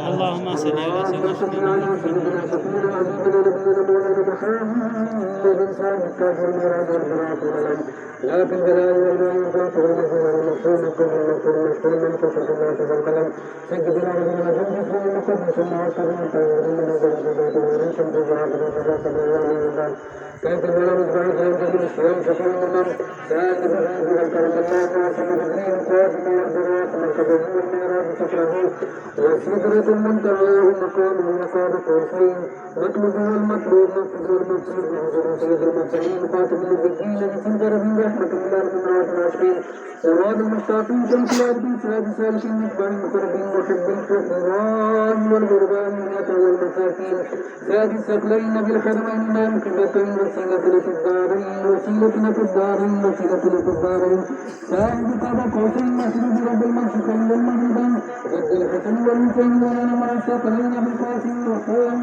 اللهم صل على سيدنا وسدرة المنتهى ومقام وقاب قوسين مطلوب والمطلوب مقصود والمقصود وحضور سيد المرسلين خاتم النبيين مسنجر من رحمة الله من العاشقين سواد المشتاقين شمس العابدين سراج السالكين مصباح المقربين محب الكفران والغربان والمساكين ساد الثقلين بالحرمين امام قبلتين وسيلة في الدارين وسيلة في الدارين وسيلة في الدارين سائد قاب قوسين مسجد رب المشرقين والمغربين ضد الحسن والحسين ولنا مع الثقلين بالقاسم وحسين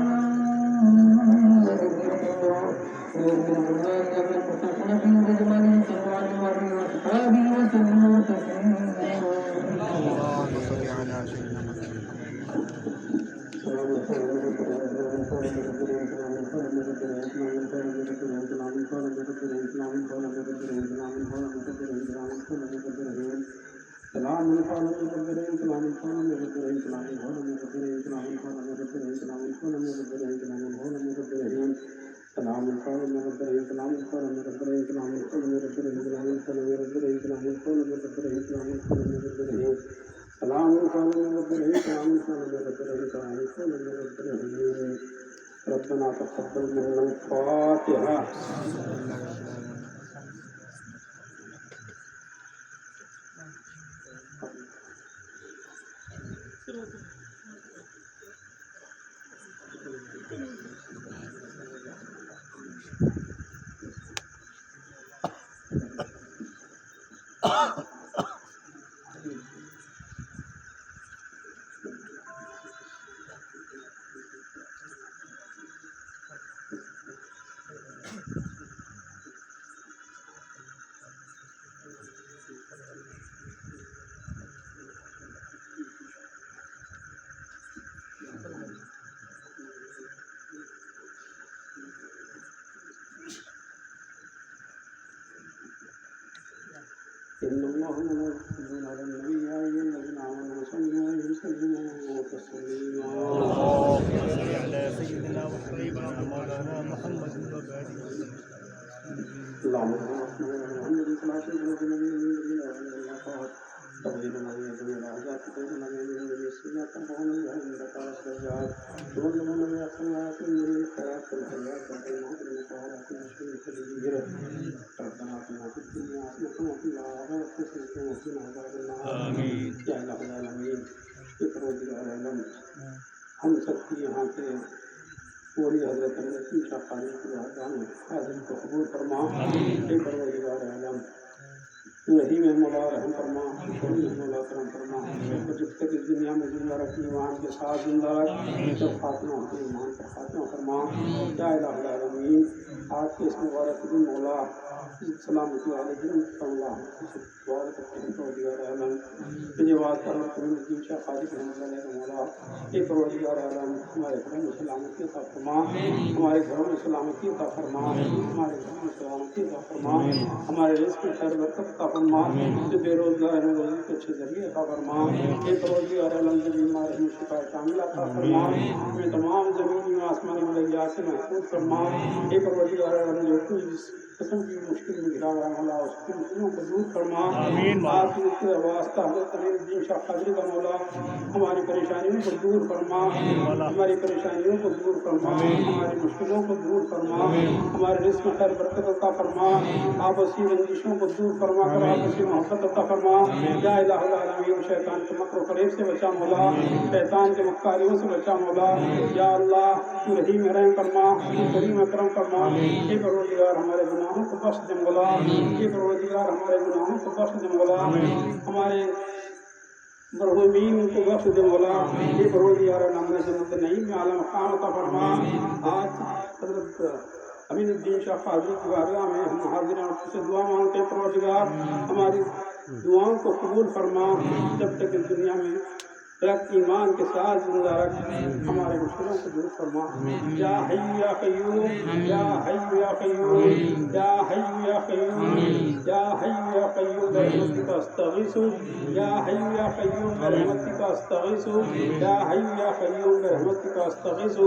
ربنا تقبل منا الفاتحة. إن الله وملائكته على النبي يا أيها الذين آمنوا صلوا عليه وسلموا تسليما. اللهم صل على سيدنا وحبيبنا مولانا محمد وبارك وسلم. اللهم صل على محمد صلى الله عليه وسلم. تبين ما يجري على ذات تبين ما يجري السنة تبون عندك الشجاعة تبون من يقوم في الحياة الحياة بين المقارنة في الكبير. ربنا آتنا في الدنيا حسنة وفي الآخرة حسنة وقنا عذاب النار. آمين يا رب العالمين. इकरार आलम हम सबकी यहाँ पे पूरी हजरत शाह खाली की हाजिर को कबूल फरमा। परवरदिगार आलम वही में मौला रहम फरमा, वही में मौला करम फरमा। तो जब तक इस दुनिया में जिंदा रखी ईमान के साथ जिंदा रख, तो खात्मा अपने ईमान का खात्मा फरमा। या इलाही आलमीन आज के इस मुबारक दिन मौला सलामती वाले दिन अल्लाह दुआ करते हैं। परवरदिगार आलम तुझे बात कर तुम शाह खाली रहमतुल्लाह अलैह मौला एक परवरदिगार आलम हमारे घरों में सलामती अता फरमा, हमारे घरों में सलामती अता फरमा, हमारे घरों में सलामती अता फरमा, हमारे रिज़्क़ में खैर बरकत अता फरमा, जो बेरोजगार हैं रोज़ी के अच्छे जरिए अता फरमा। एक परवरदिगार आलम जो बीमार हैं शिफा कामिल अता फरमा, हमें तमाम ज़मीनी व आसमानी बलैया से महफूज फरमा। एक परवरदिगार आलम जो कोई किस्म की मुश्किल में घिरा हुआ मौला उसकी मुश्किलों को दूर फरमा। आपके वास्ता हज़रत अमीरुद्दीन शाह क़ादरी का मौला हमारी परेशानियों को दूर फरमा, हमारी परेशानियों को दूर फरमा, हमारी मुश्किलों को दूर फरमा, हमारे रिज़्क़ में खैर बरकत अता फरमा, आपसी रंजिशों को दूर फरमा कर आपसी मोहब्बत अता फरमा। या इलाहुल आलमीन शैतान के मक्र फरेब से बचा मौला, शैतान के मक्कारियों से बचा मौला। या अल्लाह तू रहीम रहम फरमा, तू करीम करम फरमा। हे परवरदिगार हमारे गुनाहों को बख्श दे मौला, हे परवरदिगार हमारे गुनाहों को बख्श दे मौला, हमारे मरहूमीन को बख्श दे मौला। हे परवरदिगार नमने जन्नत नईम में आला मकाम अता फरमा। आज امین الدین شاہ قادری کی بارگاہ میں ہم حاضرین اور سے دعا مانگتے ہیں پروردگار ہماری دعاؤں کو قبول فرما، جب تک اس دنیا میں رکھ ایمان کے ساتھ زندہ رکھ، ہمارے مشکلوں کو دور فرما۔ یا حی یا قیوم، یا حی یا قیوم، یا حی یا قیوم، یا حی یا قیوم برحمتک استغیث، یا حی یا قیوم برحمتک استغیث، یا حی یا قیوم برحمتک استغیث۔